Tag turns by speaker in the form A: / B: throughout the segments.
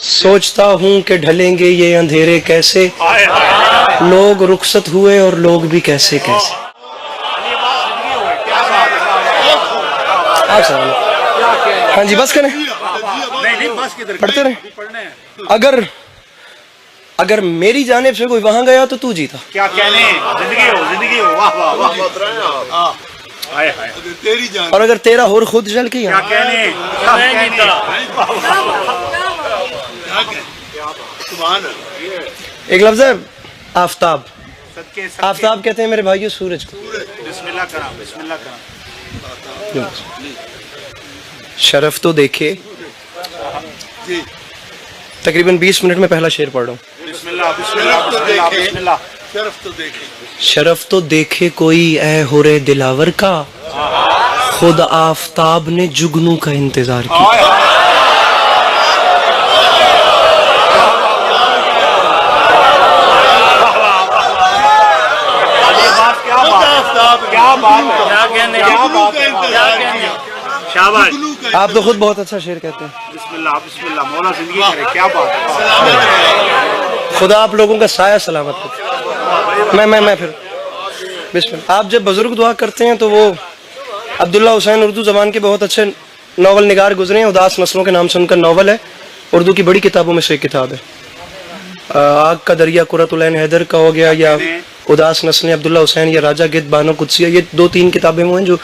A: سوچتا ہوں کہ ڈھلیں گے یہ اندھیرے کیسے, لوگ رخصت ہوئے اور لوگ بھی کیسے کیسے. ہاں جی بس کریں, پڑھتے رہیں. اگر میری جانب سے کوئی وہاں گیا تو تو جیتا.
B: کیا کہنے, زندگی ہو, واہ واہ واہ.
A: اور اگر تیرا ہور خود چل کے
B: کیا کہنے,
A: ایک لفظ ہے آفتاب. آفتاب کہتے ہیں میرے بھائیو سورج کو.
B: بسم اللہ کرام, بسم اللہ کرام.
A: شرف تو دیکھے, تقریباً 20 منٹ میں پہلا شعر پڑھ رہا ہوں.
B: بسم اللہ, بسم اللہ, بسم اللہ, بسم اللہ.
A: شرف تو دیکھے کوئی اے ہورے دلاور کا, خود آفتاب نے جگنو کا انتظار کیا. آپ تو خود بہت اچھا شعر کہتے ہیں.
B: بسم اللہ, بسم اللہ, مولا زندگی کرے, کیا بات ہے.
A: خدا آپ لوگوں کا سایہ سلامت کرے. میں پھر بسم اللہ. آپ جب بزرگ دعا کرتے ہیں تو وہ عبداللہ حسین اردو زبان کے بہت اچھے ناول نگار گزرے ہیں. اداس نسلوں کے نام سے ان کا ناول ہے, اردو کی بڑی کتابوں میں سے ایک کتاب ہے. آگ کا دریا قرۃ العین حیدر کا ہو گیا, یا اداس نسلیں عبداللہ حسین, یا راجہ گد بانو قدسیہ, یہ 2-3 کتابیں وہ ہیں جو,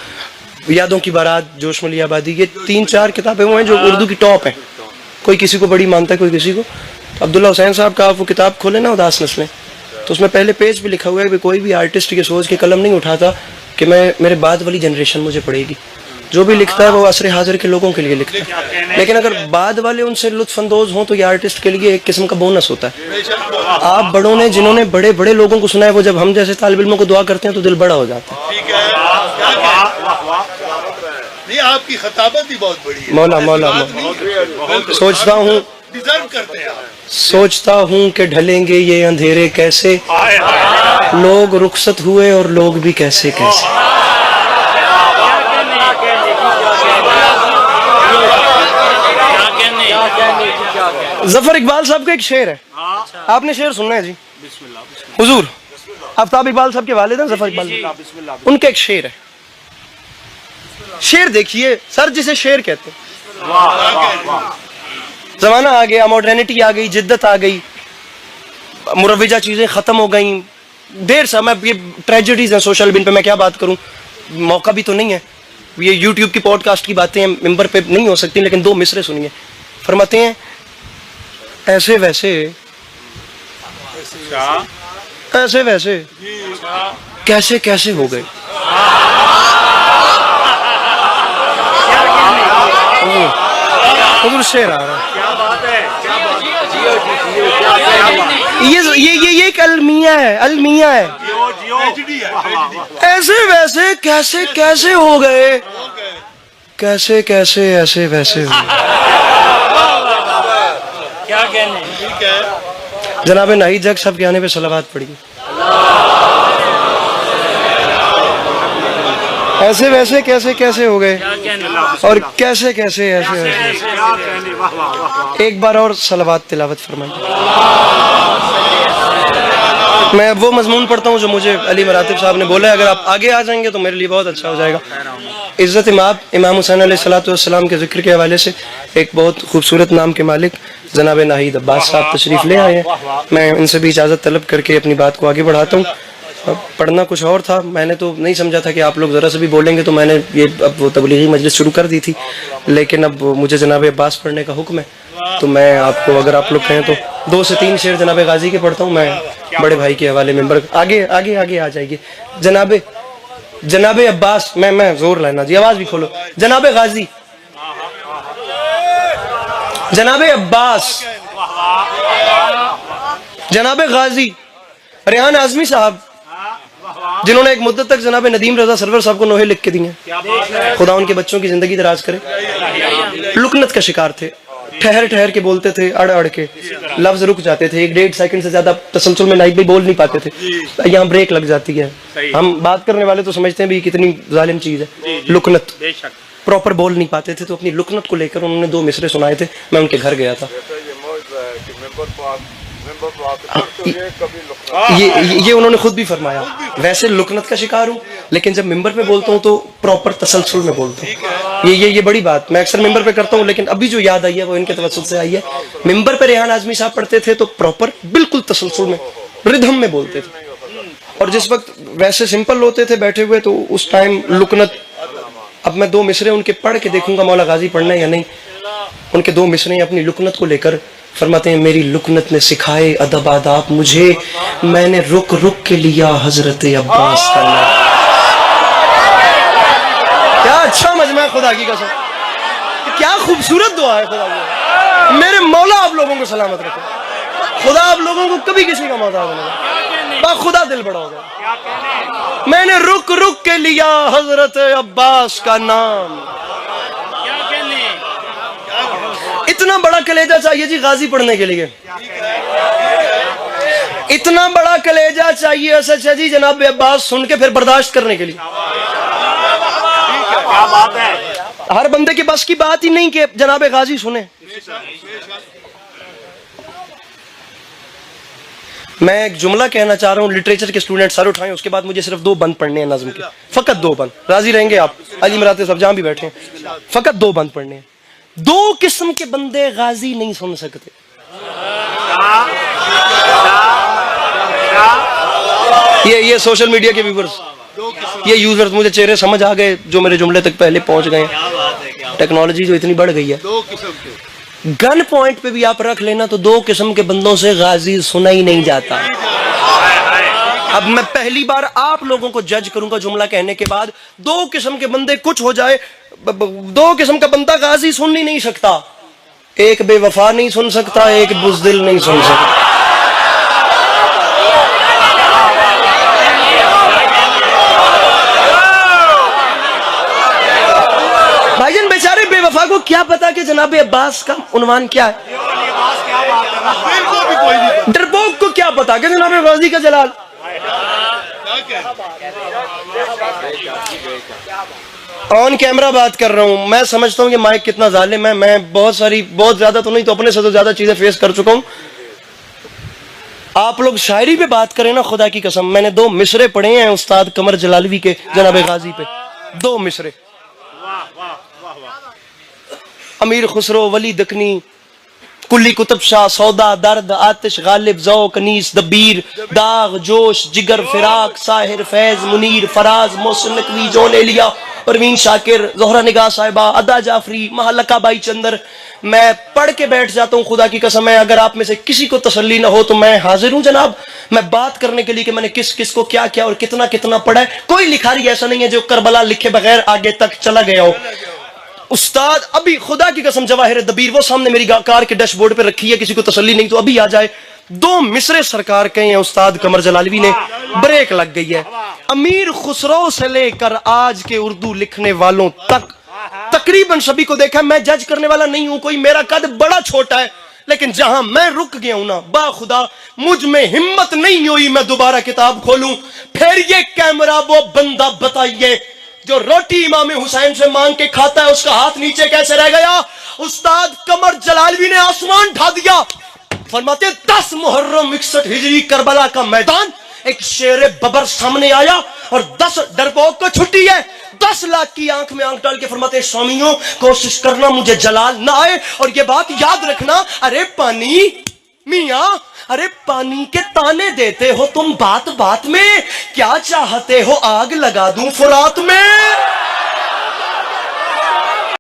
A: یادوں کی بارات, جوش ملی آبادی, یہ 3-4 کتابیں وہ ہیں جو اردو کی ٹاپ ہیں. کوئی کسی کو بڑی مانتا ہے, کوئی کسی کو. تو عبداللہ حسین صاحب کا آپ وہ کتاب کھولیں نا اداس نسلیں, تو اس میں پہلے پیج پہ لکھا ہوا ہے کہ کوئی بھی آرٹسٹ یہ سوچ کے قلم نہیں اٹھاتا کہ میرے بعد والی جنریشن مجھے پڑھے گی. جو بھی لکھتا ہے وہ عصر حاضر کے لوگوں کے لیے لکھتا ہے, لیکن اگر بعد والے ان سے لطف اندوز ہوں تو یہ آرٹسٹ کے لیے ایک قسم کا بونس ہوتا ہے. آپ بڑوں نے, جنہوں نے بڑے بڑے لوگوں کو سنا ہے, وہ جب ہم جیسے طالب علموں کو دعا کرتے ہیں تو دل بڑا ہو جاتا ہے.
C: آپ کی خطابت بھی بہت بڑی ہے.
A: مولا سوچتا ہوں کہ ڈھلیں گے یہ اندھیرے کیسے, لوگ رخصت ہوئے اور لوگ بھی کیسے کیسے. ظفر اقبال صاحب کا ایک شعر ہے, آپ نے شعر سننا ہے جی. حضور آفتاب اقبال صاحب کے والد ہیں ظفر اقبال, ان کا ایک شعر ہے. شعر دیکھیے سر, جسے شعر کہتے ہیں. زمانہ آ گیا, ماڈرنٹی آ گئی, جدت آ گئی, مروجہ چیزیں ختم ہو گئیں. دیر سے میں, یہ ٹریجڈیز ہیں سوشل بن پہ, میں کیا بات کروں, موقع بھی تو نہیں ہے. یہ یوٹیوب کی پوڈ کاسٹ کی باتیں ممبر پہ نہیں ہو سکتی, لیکن 2 مصرے سنیے. فرماتے ہیں ایسے ویسے کیسے کیسے ہو گئے. حضور شعر آ رہا ہے. یہ ایک المیہ ہے. ایسے ویسے کیسے کیسے ہو گئے, کیسے کیسے ایسے ویسے ہو گئے. جناب ناہید جگ صاحب کے آنے پہ صلوات پڑھیے. ایسے ویسے کیسے کیسے ہو گئے, اور کیسے کیسے ایسے ویسے. ایک بار اور صلوات تلاوت فرمائیے. میں وہ مضمون پڑھتا ہوں جو مجھے علی مراتب صاحب نے بولا ہے. اگر آپ آگے آ جائیں گے تو میرے لیے بہت اچھا ہو جائے گا. عزت امام حسین علیہ الصلوۃ والسلام کے ذکر کے حوالے سے ایک بہت خوبصورت نام کے مالک جناب ناہید عباس صاحب تشریف لے آئے ہیں. میں ان سے بھی اجازت طلب کر کے اپنی بات کو آگے بڑھاتا ہوں. پڑھنا کچھ اور تھا, میں نے تو نہیں سمجھا تھا کہ آپ لوگ ذرا سے بھی بولیں گے, تو میں نے یہ اب وہ تبلیغی مجلس شروع کر دی تھی, لیکن اب مجھے جناب عباس پڑھنے کا حکم ہے. تو میں آپ کو, اگر آپ لوگ کہیں تو 2 سے 3 شعر جناب غازی کے پڑھتا ہوں. میں بڑے بھائی کے حوالے ممبر آگے آگے آگے آ جائیے. جناب عباس, میں زور لینا جی, آواز بھی کھولو. جناب غازی, جناب عباس, جناب غازی ریحان اعظمی صاحب, جنہوں نے ایک مدت تک جناب ندیم رضا سرور صاحب کو نوحے لکھ کے دیے. خدا ان کے بچوں کی زندگی دراز کرے. لکنت کا شکار تھے, ٹھہر ٹھہر کے بولتے تھے, اڑ اڑ کے لفظ رک جاتے تھے. 1-1.5 سیکنڈ سے زیادہ تسلسل میں نائب بھی بول نہیں پاتے تھے, یہاں بریک لگ جاتی ہے. ہم بات کرنے والے تو سمجھتے ہیں بھی کتنی ظالم چیز ہے لکنت. پراپر بول نہیں پاتے تھے, تو اپنی لکنت کو لے کر انہوں نے 2 مصرے سنائے تھے. میں ان کے گھر گیا تھا, یہ انہوں نے خود بھی فرمایا. ویسے لکنت کا شکار ہوں لیکن جب ممبر پہ بولتا ہوں تو پراپر تسلسل میں بولتا ہوں. یہ بڑی بات میں اکثر ممبر پہ کرتا ہوں لیکن ابھی جو یاد آئی ہے وہ ان کے توسل سے آئی ہے. ممبر پہ ریحان اعظمی صاحب پڑھتے تھے تو پراپر بالکل تسلسل میں ردھم میں بولتے تھے, اور جس وقت ویسے سمپل ہوتے تھے بیٹھے ہوئے تو اس ٹائم لکنت. اب میں 2 مصرے ان کے پڑھ کے دیکھوں گا مولا غازی پڑھنا ہے یا نہیں. ان کے 2 مصرے اپنی لکنت کو لے کر فرماتے ہیں, میری لکنت نے سکھائے ادب آداب مجھے, میں نے رک رک کے لیا حضرت عباس کا نام. کیا اچھا مجمع ہے خدا کی قسم, کیا خوبصورت دعا ہے خدا کی. میرے مولا آپ لوگوں کو سلامت رکھے, خدا آپ لوگوں کو کبھی کسی کا محتاج نہیں, با خدا دل بڑا ہو گیا. میں نے رک رک کے لیا حضرت عباس کا نام. اتنا بڑا کلیجہ چاہیے جی غازی پڑھنے کے لیے, اتنا بڑا کلیجہ چاہیے سچا جی جناب عباس سن کے پھر برداشت کرنے کے لیے. ہر بندے کے بس کی بات ہی نہیں کہ جناب غازی سنیں. میں ایک جملہ کہنا چاہ رہا ہوں, لٹریچر کے اسٹوڈنٹ سر اٹھائیں, اس کے بعد مجھے صرف 2 بند پڑھنے ہیں نظم کے, فقط 2 بند. راضی رہیں گے آپ علی مراتے صاحب جہاں بھی بیٹھے ہیں, فقط 2 بند پڑھنے ہیں. 2 قسم کے بندے غازی نہیں سن سکتے. یہ سوشل میڈیا کے ویورز, یہ یوزرز, مجھے چہرے سمجھ آ گئے جو میرے جملے تک پہلے پہنچ گئے ہیں. ٹیکنالوجی جو اتنی بڑھ گئی ہے,
C: 2 قسم کے
A: گن پوائنٹ پہ بھی آپ رکھ لینا تو 2 قسم کے بندوں سے غازی سنا ہی نہیں جاتا. اب میں پہلی بار آپ لوگوں کو جج کروں گا جملہ کہنے کے بعد. 2 قسم کے بندے کچھ ہو جائے, 2 قسم کا بندہ غازی سن ہی نہیں سکتا. ایک بے وفا نہیں سن سکتا, ایک بزدل نہیں سن سکتا. بھائی جان بیچارے بے وفا کو کیا پتا کہ جناب عباس کا عنوان کیا ہے. ڈرپوک کو کیا پتا کہ جناب غازی کا جلال. آن کیمرہ بات کر رہا ہوں, میں سمجھتا ہوں کہ مائک کتنا ظالم ہے. میں بہت زیادہ تو نہیں تو اپنے سے تو زیادہ چیزیں فیس کر چکا ہوں. آپ لوگ شاعری پہ بات کریں نا, خدا کی قسم میں نے 2 مصرے پڑھے ہیں استاد قمر جلالوی کے جناب غازی پہ. 2 مصرے, امیر خسرو, ولی دکنی, کلی کتب شاہ, سودا, درد, آتش, غالب, ذوق, انیس, دبیر, داغ, جوش, جگر, فراق, ساحر, فیض, منیر, فراز, محسن نقوی, جون ایلیا, پروین شاکر, زہرہ نگاہ صاحبہ, ادا جعفری, محلکہ بائی چندر. میں پڑھ کے بیٹھ جاتا ہوں خدا کی قسم ہے. اگر آپ میں سے کسی کو تسلی نہ ہو تو میں حاضر ہوں جناب, میں بات کرنے کے لیے کہ میں نے کس کس کو کیا کیا اور کتنا کتنا پڑھا ہے. کوئی لکھاری ایسا نہیں ہے جو کربلا لکھے بغیر آگے تک چلا گیا ہو. استاد ابھی خدا کی قسم جواہر دبیر وہ سامنے میری کار کے ڈیش بورڈ پہ رکھی ہے, کسی کو تسلی نہیں تو ابھی آ جائے. 2 مصرے سرکار کہے ہیں استاد قمر جلالوی نے, بریک لگ گئی ہے. امیر خسرو سے لے کر آج کے اردو لکھنے والوں تک تقریباً سبھی کو دیکھا. میں جج کرنے والا نہیں ہوں, کوئی میرا قد بڑا چھوٹا ہے, لیکن جہاں میں رک گیا ہوں نا با خدا مجھ میں ہمت نہیں ہوئی میں دوبارہ کتاب کھولوں. پھر یہ کیمرہ وہ بندہ بتائیے جو روٹی امام حسین سے مانگ کے کھاتا ہے اس کا ہاتھ نیچے کیسے رہ گیا. استاد قمر جلالوی نے آسمان ڈھا دیا. فرماتے 10 محرم 61 ہجری کربلا کا میدان, ایک شیر ببر سامنے آیا اور 10 ڈرپوک کو چھٹی ہے. 10 لاکھ کی آنکھ میں آنکھ ڈال کے فرماتے سوامیوں کوشش کرنا مجھے جلال نہ آئے. اور یہ بات یاد رکھنا, ارے پانی میاں, ارے پانی کے تانے دیتے ہو تم بات بات میں, کیا چاہتے ہو آگ لگا دوں فرات میں.